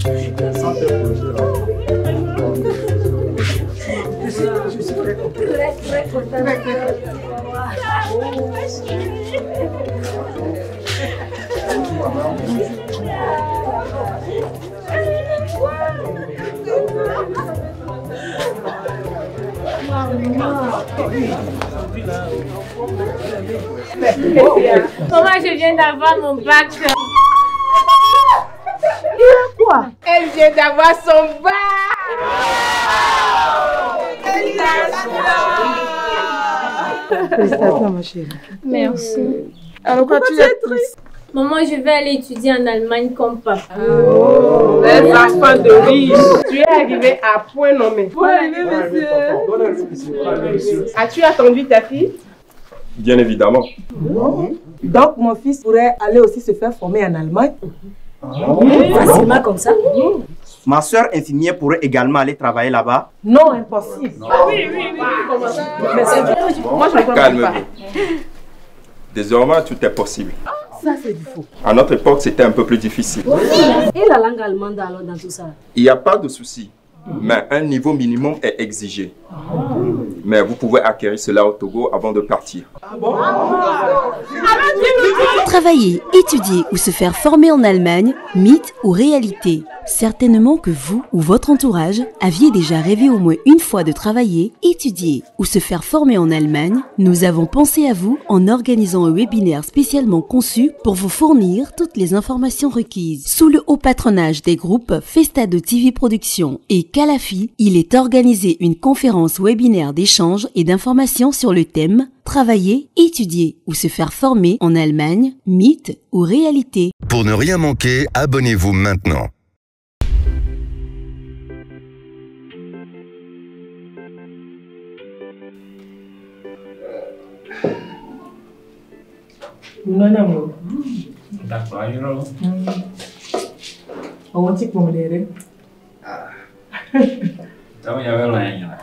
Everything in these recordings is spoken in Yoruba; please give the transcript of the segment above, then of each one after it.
Je suis très contente. Comment je viens d'avoir mon bac? Quoi? Elle vient d'avoir son bac! Félicitations, ma chérie. Merci. Alors, pourquoi tu es triste? Maman, je vais aller étudier en Allemagne comme papa. Les enfants de riches. Tu es arrivé à point nommé. As-tu attendu ta fille? Bien évidemment. Donc, mon fils pourrait aller aussi se faire former en Allemagne? Facilement comme ça? Ma soeur infirmière pourrait également aller travailler là-bas. Non, impossible. Oui. Comment ça? Mais c'est... Moi, je ne comprends pas. Calme-toi. Désormais, tout est possible. Ça, c'est du faux. À notre époque, c'était un peu plus difficile. Et la langue allemande alors dans tout ça? Il n'y a pas de souci, mais un niveau minimum est exigé. Mais vous pouvez acquérir cela au Togo avant de partir. Travailler, étudier ou se faire former en Allemagne, mythe ou réalité? Certainement que vous ou votre entourage aviez déjà rêvé au moins une fois de travailler, étudier ou se faire former en Allemagne. Nous avons pensé à vous en organisant un webinaire spécialement conçu pour vous fournir toutes les informations requises. Sous le haut patronage des groupes Festado TV Productions et Calafi, il est organisé une conférence webinaire d'échange et d'informations sur le thème travailler, étudier ou se faire former en Allemagne, mythe ou réalité. Pour ne rien manquer, abonnez-vous maintenant. Non, amour. D'accord, you know. On dit que mon lait. Então ya veo la niña.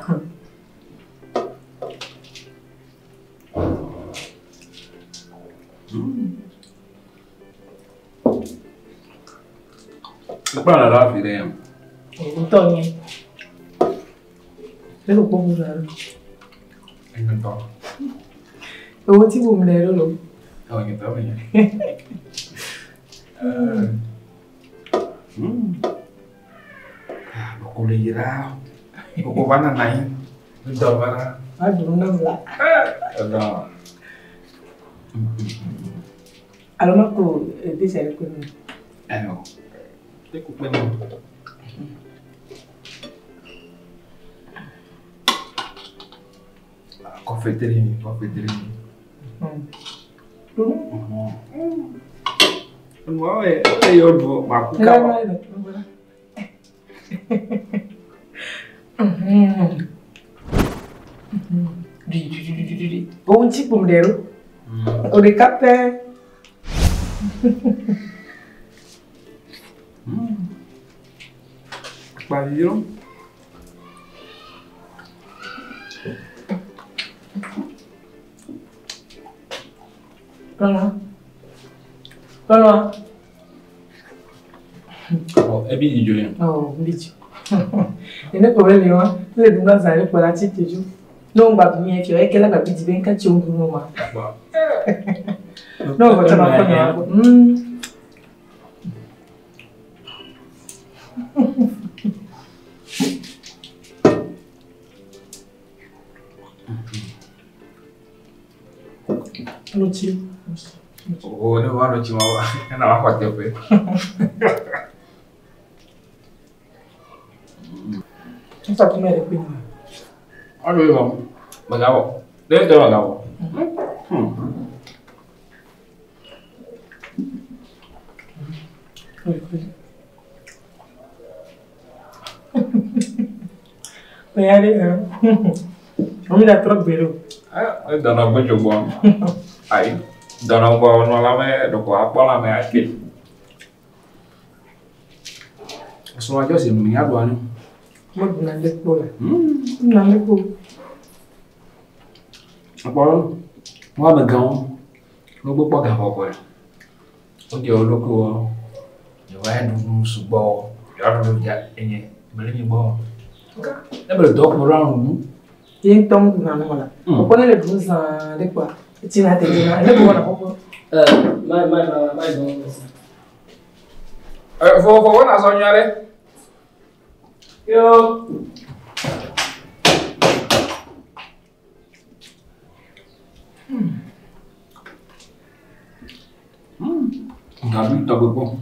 Para la fidea. Antonio. C'est le bon jour. Então. On dit que mon lait là. Ah, então ya. Aku lira. Aku mana naik? Udah mana? Aduh, non là. Udah. Alors moi ko déjà reconnu. Ayo. Aku pengen. Confeiteria. Wow, eu vou macucar. Bom tipo modelo. O de café. Pariram. Voilà. Oh, é bem Julian. Oh, bicho. E não problema nenhum. Você não vai sair para lá te tejo. Não vai vir aqui, é que ela vai pedir bem que eu não vou. Não vou chamar para nada. Não tio. Oh, não vai no Chihuahua. Não vai fazer o pé. Não sabe como é que é. Olha aí, vamos. Bagabo. Dentro do bagabo. Olha, vamos dar troco belo. Ah, dona muito bom. Aí, dona boa não lá me do qua bola me aqui. Só aja sih minha doa. Muito na lepo. Na lepo. Apa? Mau begang. Lu bu pakai apa? Oke, lu ko. Ya wae dulu subo. Ya no ya enye. Mele ni bo. Na bele dok mo ran ru. Yen tom na no la. Ko na le buza de kwa. Ti na te na. Le ko na ko. My don't listen. For what as on yare? Yo. Ngabi to go.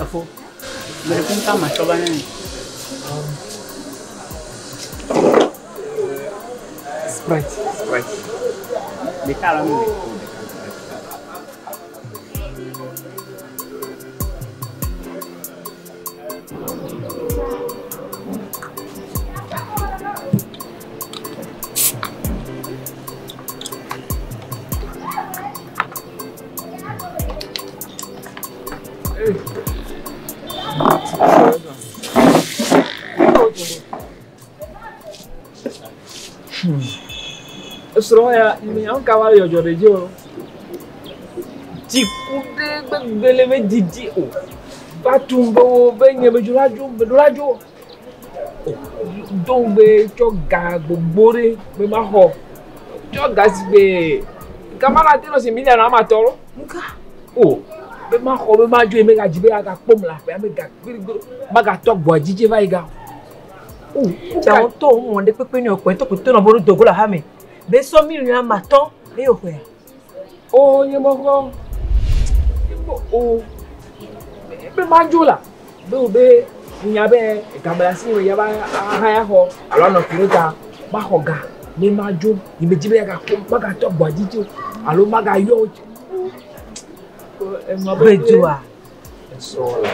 Afo. Mere kunta machoba nani? Sprite. De cara mi. Soya ni an kawale yo jode jo. Ti kude bele me didi o. Batumbo be nye be julajo. Don be choga gbogbore be ma ho. Choga si be kamara ti no se mi na ma toro. Nka. O be ma ho be ma jo e me ga jibe aga pom la pe me ga gbirigbiro. Ma ga tok bo jije vai ga. O ja on to mo de pepe ni opo to ko to na boru dogo la ha me. Be so mi rin amaton e o pe. O ye mo ko. O be ma jo la. Be nya be kamera si we ya ba ha ya ho. Alo no kirota ba ho ga. Ni ma jo ni me jibe ga ko ma ga to gbo jiji. Alo ma ga yo. E ma be joa. So la.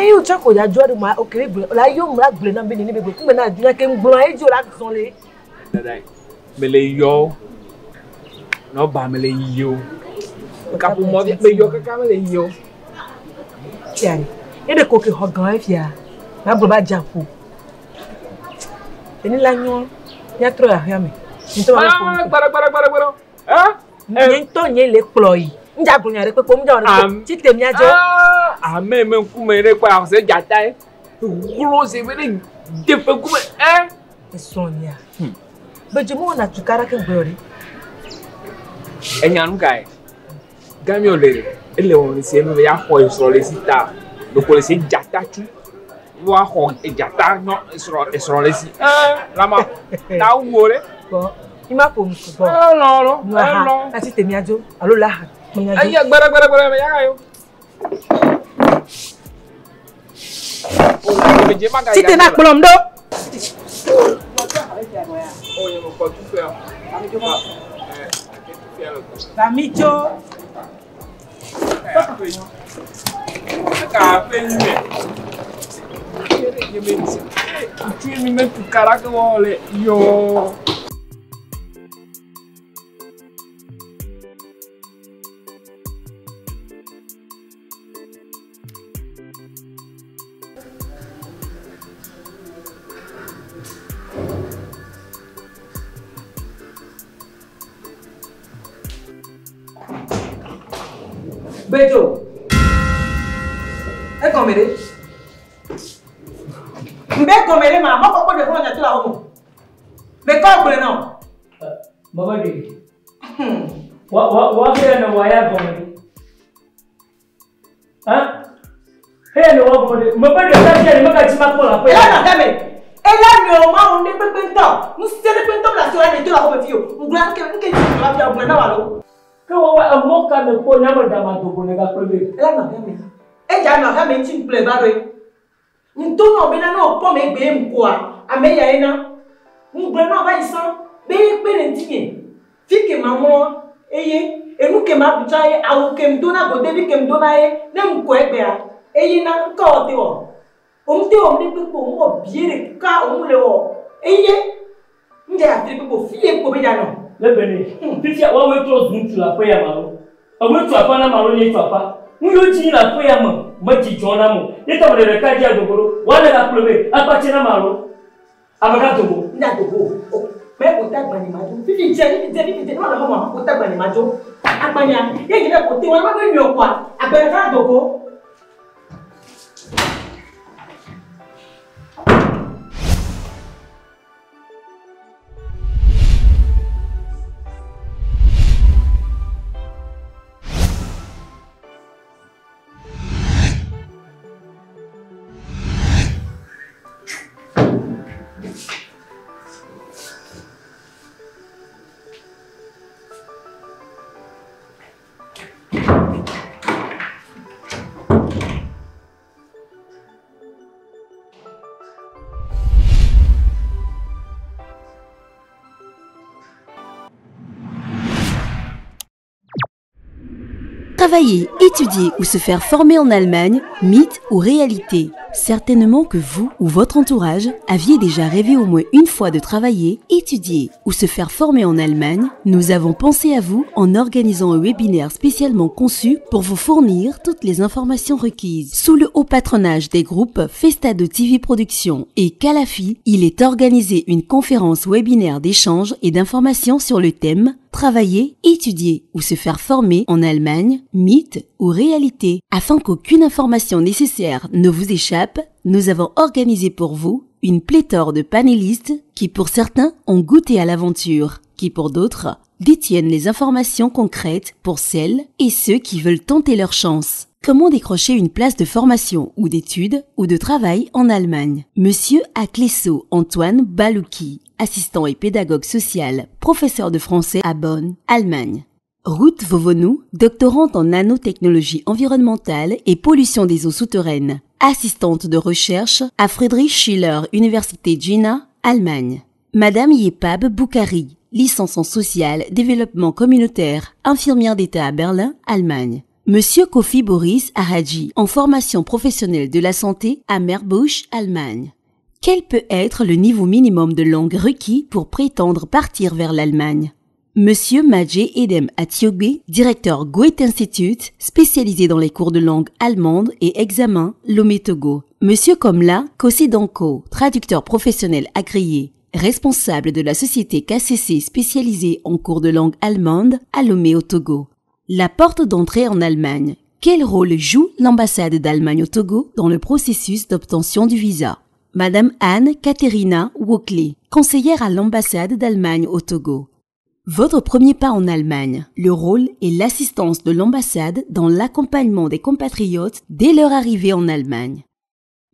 E o cha ko ya jo ri ma o kere gbe. La yo mu la gbe na be ni be gbe. Ku me na ju na ke ngbon e jo la son le. Dadai. Mele yo no ba mele yo ka po mo me yo ka mele yo tiari e de ko ke ho gan e fia na bo ba japo eni la nyon ya tro ya hia me nto ma ko gbara ni nto yen le plo yi nja gun ya re pe po mu ja on ti temi ajo me nku me re pa se jata e guro se be de pe ku e sonia beje mo na tukara ke gbori enya ngai gami olere ele won se me ya ho isoro le sita lo ko le se jata tu wa ho e jata no isoro le si la ma na wo re ko ima po mu ko no ati temi ajo alo la ha mi ajo aya gbara me ya ga yo o me je ma ga ti na polom do oh, il faut tout faire. Amicho. Tu mi metti cara che vuole. Io. Bejo. E komere. Mbe komere ma mo ko de fo nya tula wo. Be ko kule no. Baba de. Wa fe na wa ya komere. Ha? He no wa komere. Mo be de ta je ni maka ti ma ko la pe. La na dame. E la ni o ma on de pepe nto. Mu se de pepe nto la so la de tula wo be fi o. Ngula nke ti la bia ngula na wa lo. Wa amoka me ko nyama dama to ko ne ga prebe ela na me e ja na ha me tin play ba re nto no be na no po me gbe mko a ame ya ina ngbe na ba isan be pe ne tinye Fille que maman, et nous que ma butaille, à ou que me donne à côté, que me donne à n'aime quoi, et n'a qu'à théo. On te on ne peut pas moi bien car on le haut. Et n'y a plus pour filer pour bien non. Le béné. Fifia, on va trop zoom sur la paix à Malo. On va pas la Malo ni papa. Nous le disons la paix à moi. Moi, tu t'en as mon. Et t'as le cadia de Golo. On a pleuvé. À partir de Malo. À Togo. N'a Togo. Mais pour ta bonne image. Fifi, j'ai dit non, non, pour ta bonne image. À Bania. Et il a porté un peu mieux quoi. À Berra Togo. Travailler, étudier ou se faire former en Allemagne, mythe ou réalité? Certainement que vous ou votre entourage aviez déjà rêvé au moins une fois de travailler, étudier ou se faire former en Allemagne. Nous avons pensé à vous en organisant un webinaire spécialement conçu pour vous fournir toutes les informations requises. Sous le haut patronage des groupes Festado TV Productions et Calafi, il est organisé une conférence webinaire d'échange et d'informations sur le thème travailler, étudier ou se faire former en Allemagne, mythe ou réalité. Afin qu'aucune information nécessaire ne vous échappe, nous avons organisé pour vous une pléthore de panélistes qui pour certains ont goûté à l'aventure, qui pour d'autres détiennent les informations concrètes pour celles et ceux qui veulent tenter leur chance. Comment décrocher une place de formation ou d'études ou de travail en Allemagne? Monsieur Aklesso Antoine Balouki, assistant et pédagogue social, professeur de français à Bonn, Allemagne. Ruth Vovonou, doctorante en nanotechnologie environnementale et pollution des eaux souterraines, assistante de recherche à Friedrich Schiller Université Jena, Allemagne. Madame Yepab Boukari, licence en social, développement communautaire, infirmière d'État à Berlin, Allemagne. Monsieur Kofi Boris Aradji, en formation professionnelle de la santé à Meerbusch, Allemagne. Quel peut être le niveau minimum de langue requis pour prétendre partir vers l'Allemagne? Monsieur Madje Edem Atiobe, directeur Goethe Institute, spécialisé dans les cours de langue allemande et examen Lomé-Togo. Monsieur Komla Kosidanko, traducteur professionnel agréé, responsable de la société KCC spécialisée en cours de langue allemande à Lomé au Togo. La porte d'entrée en Allemagne. Quel rôle joue l'ambassade d'Allemagne au Togo dans le processus d'obtention du visa? Madame Anne-Katherina Wokle, conseillère à l'ambassade d'Allemagne au Togo. Votre premier pas en Allemagne, le rôle et l'assistance de l'ambassade dans l'accompagnement des compatriotes dès leur arrivée en Allemagne.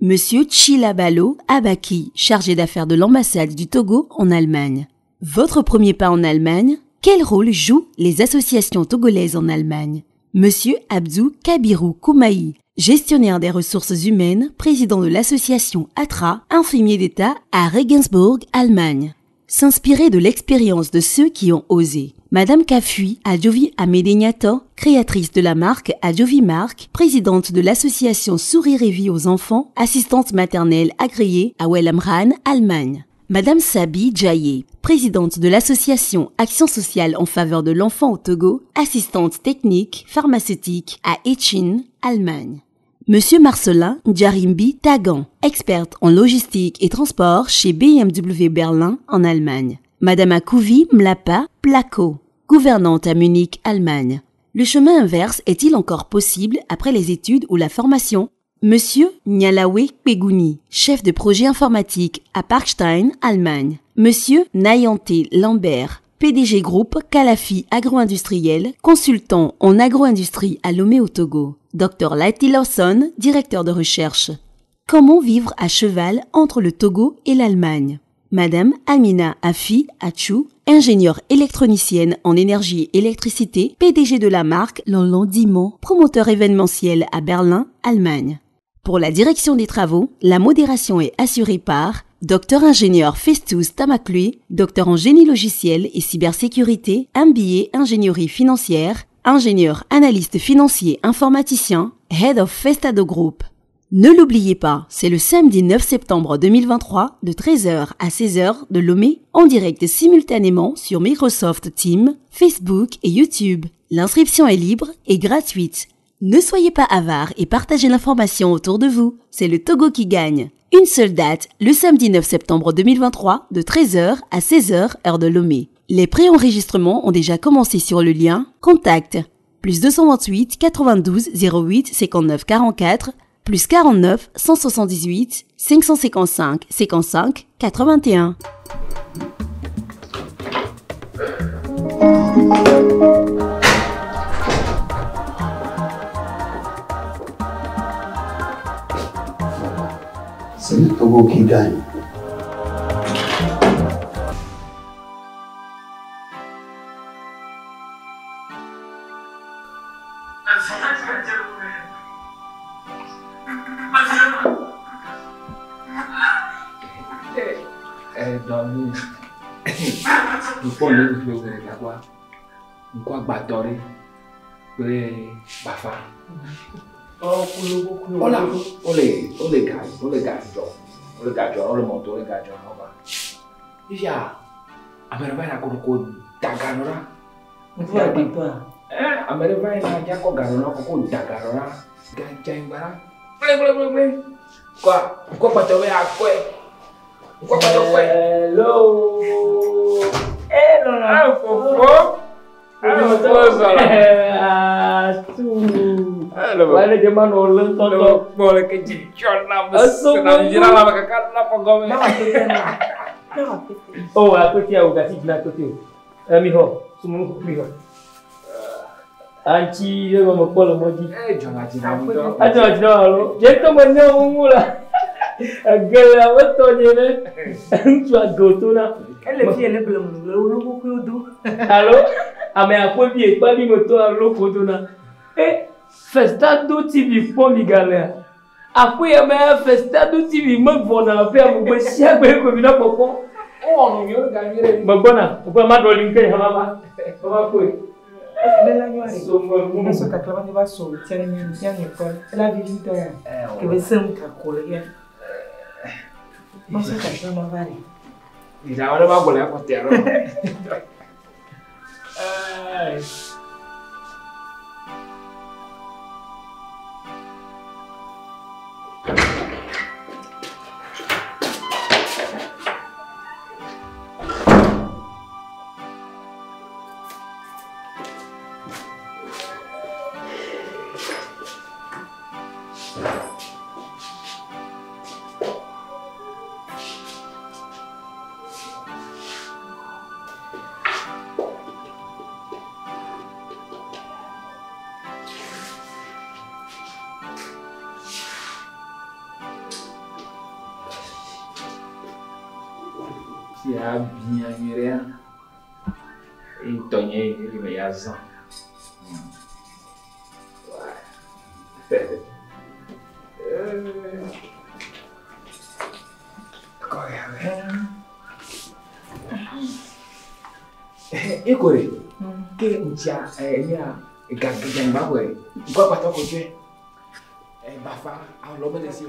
Monsieur Chilabalo Abaki, chargé d'affaires de l'ambassade du Togo en Allemagne. Votre premier pas en Allemagne, quel rôle jouent les associations togolaises en Allemagne? Monsieur Abdou Kabirou Koumaï, gestionnaire des ressources humaines, président de l'association ATRA, infirmier d'État à Regensburg, Allemagne. S'inspirer de l'expérience de ceux qui ont osé. Madame Kafui Adjovi Amedegnato, créatrice de la marque Adjovi Mark, présidente de l'association Sourire et Vie aux enfants, assistante maternelle agréée à Wellamran, Allemagne. Madame Sabi Djaye, présidente de l'association Action sociale en faveur de l'enfant au Togo, assistante technique pharmaceutique à Echin, Allemagne. Monsieur Marcelin Djarimbi Tagan, experte en logistique et transport chez BMW Berlin en Allemagne. Madame Akouvi Mlapa Plako, gouvernante à Munich, Allemagne. Le chemin inverse est-il encore possible après les études ou la formation? Monsieur Nyalawe Pegouni, chef de projet informatique à Parkstein, Allemagne. Monsieur Nayante Lambert, PDG groupe Calafi agro-industriel, consultant en agro-industrie à Lomé au Togo. Dr Lighty Lawson, directeur de recherche. Comment vivre à cheval entre le Togo et l'Allemagne? Madame Amina Afi Achou, ingénieure électronicienne en énergie et électricité, PDG de la marque Londimo, promoteur événementiel à Berlin, Allemagne. Pour la direction des travaux, la modération est assurée par Docteur ingénieur Festus Tamaklui, docteur en génie logiciel et cybersécurité, MBA ingénierie financière, ingénieur analyste financier informaticien, Head of Festado Group. Ne l'oubliez pas, c'est le samedi 9 septembre 2023 de 13h à 16h de Lomé en direct simultanément sur Microsoft Teams, Facebook et YouTube. L'inscription est libre et gratuite. Ne soyez pas avares et partagez l'information autour de vous. C'est le Togo qui gagne. Une seule date, le samedi 9 septembre 2023 de 13h à 16h heure de Lomé. Les préenregistrements ont déjà commencé sur le lien Contact plus 228 92 08 59 44 plus 49 178 555 55 81. C'est le Togo qui gagne. Dormi. Nous prenons le quoi? Nous quoi battre? Bafa. Oh, voilà. On les gars, on le monte, on le gars, on va. Il y a. Amerva na koko daganora. Vous avez toi. Amerva na jako garona koko daganora. Ganjaimbara. Ble. Quoi patowe akwe. Quoi patowe. Hello. Ah, fofo. Wala de mano lentoto boleh kejicona senang jira lama kakak napa gome. Oh, aku tiau kasih jina aku tiau. Miho, sumunu miho. Anci dia mau polo moji. Jangan jina mudo. Aja jina halo. Jento menyo mula. Agak betul je ne. Cuak gotuna. Elle fille elle belum lu ku du. Halo. Ame aku bi pa bi moto alo gotuna. Festado TV pour mi galère. Après il m'a Festado TV me vona faire mo gbe sia gbe ko mi na popo. O no yo ganyere. Mbona, ko ma do link e mama. Mama ko. Ela nyori. So mo so ka klaba ni ba so tiane ni tiane ko. Ela visita ya. Que vai ser um cacolo ya. Mo so ka klaba vari. Mira, ahora va a volar a costear. Ay. Ya bien mire. Então ele vai azar. Ikore, ke ncha ya gagajang bawe. Gua patok ko je. Bafa, au lo bele si.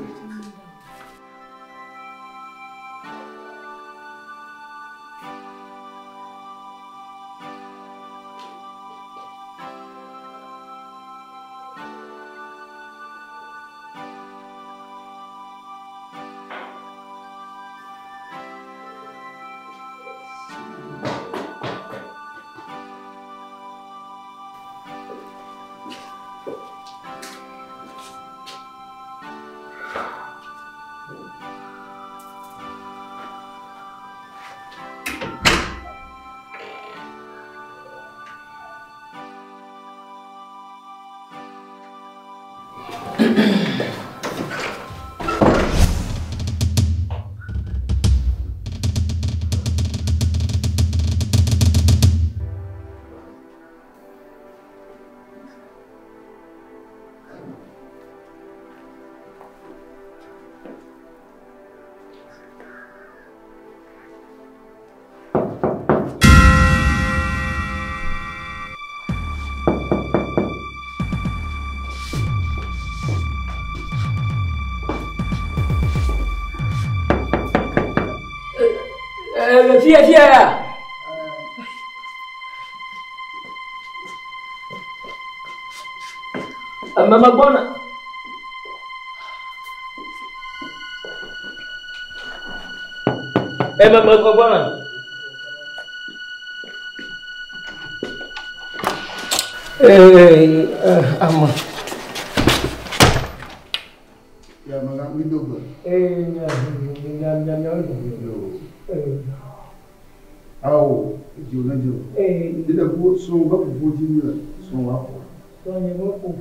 Fia. Mama bona. Mama bona. Ama. Ya magang window ba? Aw, jo. Dida ko so ba ko jini la, so wa ko. So ni mo ko.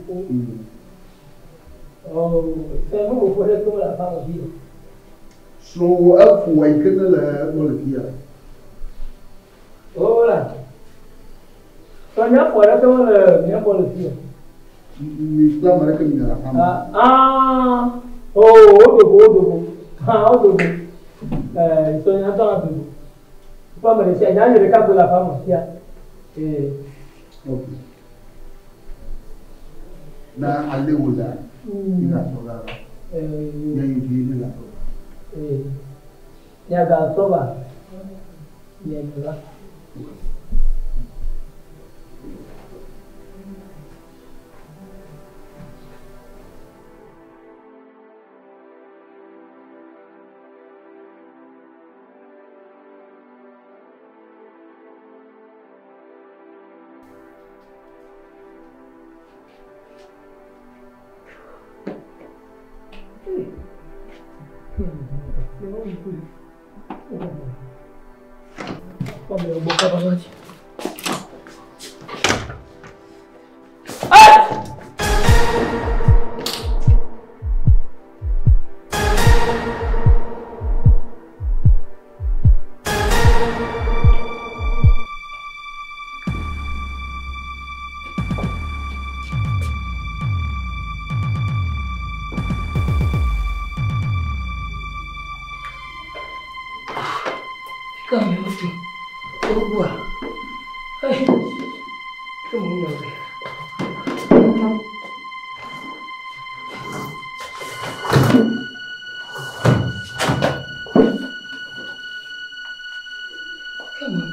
Oh, sai mo ko da ko la ba bi. So afu wa ikana la wala fiya. Hola. Soalnya aku ada tuh punya polisi. Islam mereka minta soalnya tuh apa? Apa Malaysia jangan mereka boleh apa ya? Okay. Nah, ada udah. Tidak solar. Yang ini lah. Ya dah solar. Ya dah. Vamos, boca pra noite. Kami itu berbuah. Hai, kamu yang kamu.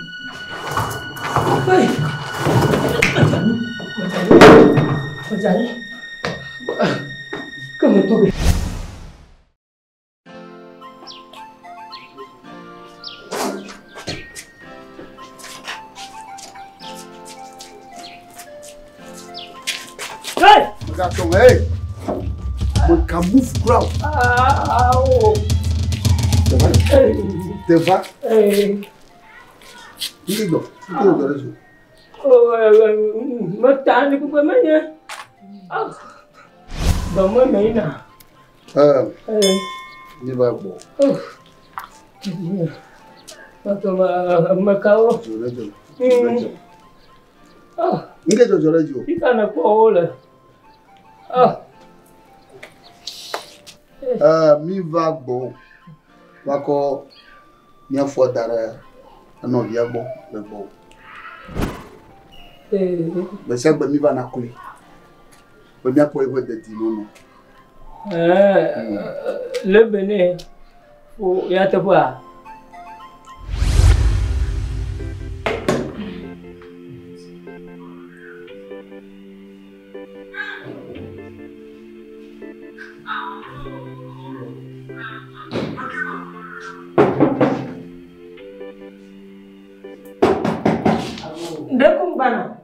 Hai, macam kamu tu. Gato, hey! Kamu fukura. Teva. Ini dong. Itu udah resu. Mata ni pun mana? Bama mana? Ini bagus. Mata makau. Ini kan jojo. Ikan aku oleh. Mi va bon. Wako nya fo dara no dia bon, le bon. Mais ça mi va na kuli. Ba mi apo ego de tino no. Le bene o ya te ba. Ndekum bana.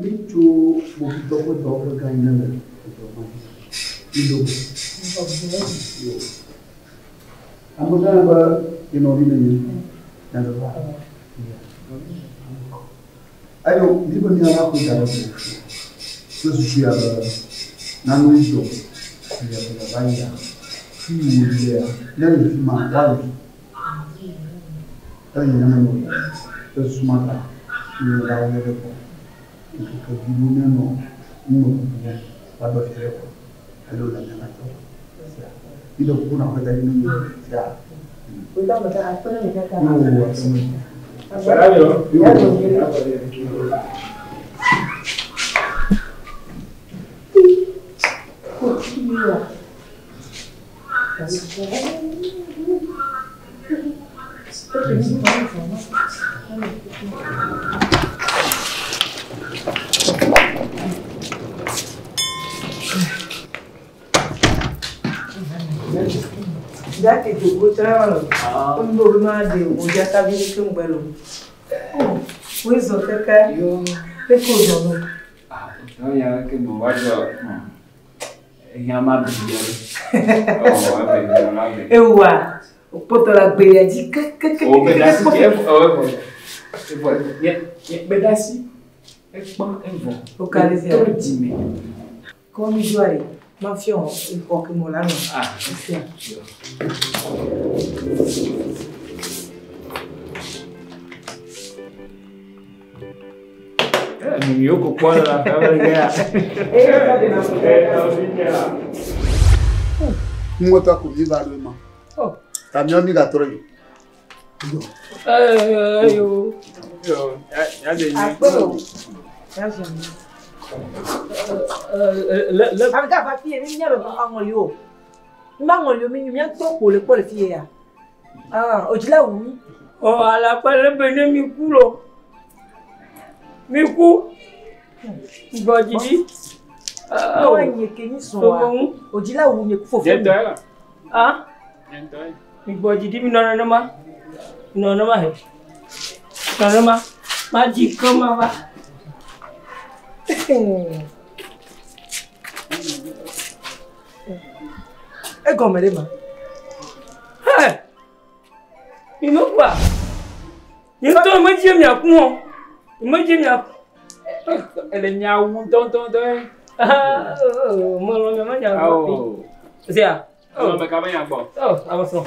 Mintu mokito ko dobro kaina na. Ido. Amagana ba inori na yun. Nado ba? Ayo, di ba niya ako dara ko? Susu ya nanu ido. Ya ba banya. Ya. Nani ma wali. Tani nanu. Susu mata. Ni rawo ne ko. Ko gibunya no. Mo ba ba fere ko. Hello na na to. Ido kuna ko da ni ya. Ko da mata a fara ne ka. Já que tu gostas, um normal de o já tá vindo com um belo. O isso que quer? Pecou não. Não ia que não vai já. Ia mais bem. Eu o poto la beia de que. O pedaço que pedaço é bom, é bom. O calizé. Todo time. Como joare? Mafion, il faut que molano. Ah, c'est Mimi uko kwanza na kamera. Mota kuliva lema. Oh. Camion ni gatoroi. Yo. Ya de ni. Ya jamais. Avec la fille, il y a le angolio. Mangolio, mais il y a trop pour le fille. Ah, au-delà où? Oh, à la pelle, ben, mi culo. Mi cou. Body. Ah, il y a qui sont. Au-delà où il faut faire. Ah? Mi body, dis, non, non, ma. Non, non, ma. Non, non, ma. Ma dit comment va? E come le ma? Il me quoi? Il te me dit bien comment? Il me dit bien. Elle est niaou tonton. Ah, moi on me dit. Oh. C'est ça. Oh, mais quand même un bon. Oh, avançons.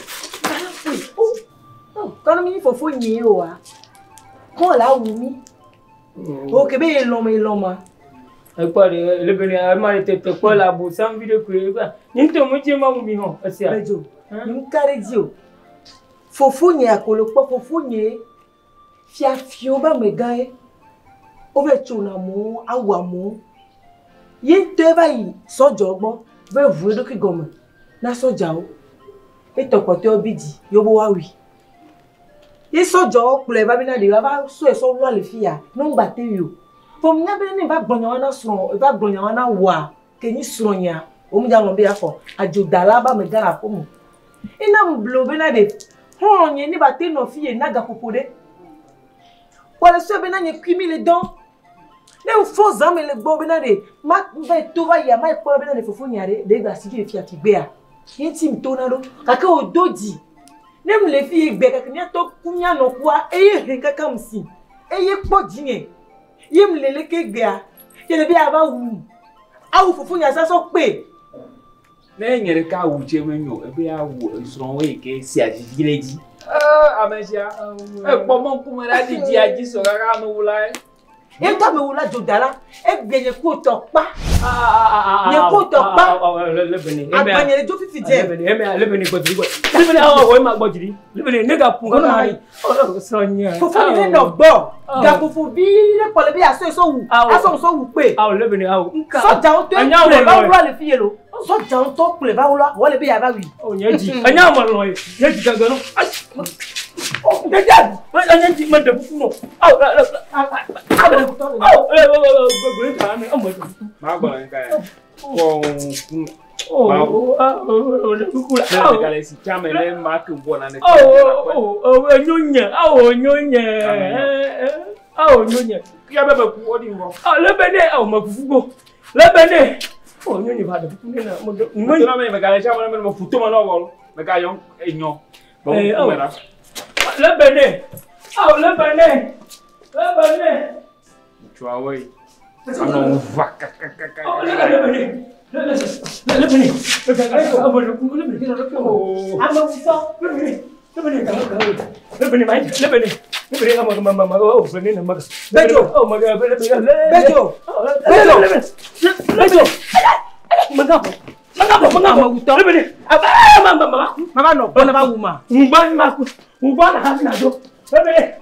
Oh, quand il faut nier ah. Quand là où mi? OK, ben l'homme. Pas le béni a mal été quoi la boue sans vidéo que ni to mo je ma mu mi ho asia bejo ni kare dio fofonye akolo po fofonye fiafio ba me gan o be tuna mu awa mu yin te bayi sojo gbo be vu do ki gomo na soja o e tokote obidi yo bo wa wi yi sojo kule ba bi na de ba so e so lo le fia no ngba te yo Pour moi, je vais gbonyawana son, je vais gbonyawana wa, que ni sonya. O mu jango be afọ, ajodala ba me gara fomu. Ina mblo be na de. Honye ni ba te no fie na ga popode. Wala so be na nye kwimi le don. Le u fo zame le gbo be na de. Ma va to va ya ma ko be na de fofo nyare, de ga si je fia ti gbe a. Yin ti mi to na do. Kaka o doji. Nem le fie gbe kaka ni to kunya no kwa, eye he kaka msi. Eye po jinye. Yim lele ke gbe ye bi aba wu awu fufu nya saso pe na nyere ka wu che menyo e bi awu sron we ke si ajigileji amesia e po mo kuma la di aji so rara no wula e to me wula jodala e gbe ye ko to pa ye ko to pa le beni agbanyere jo fifi je le beni ko ti ko le beni o ma gbo jiri le beni ne ga pu ko na sonya fufu ni no gbo ga fufu bi le pole bi aso so wu pe le beni nka so ja o to e ba wula le fiye lo so ja o to kule ba wula wo le bi ya ba wi o nyeji anya mo lo nyeji ga no oh dad anya ji ma de fufu no tu vois oui non va Lebe.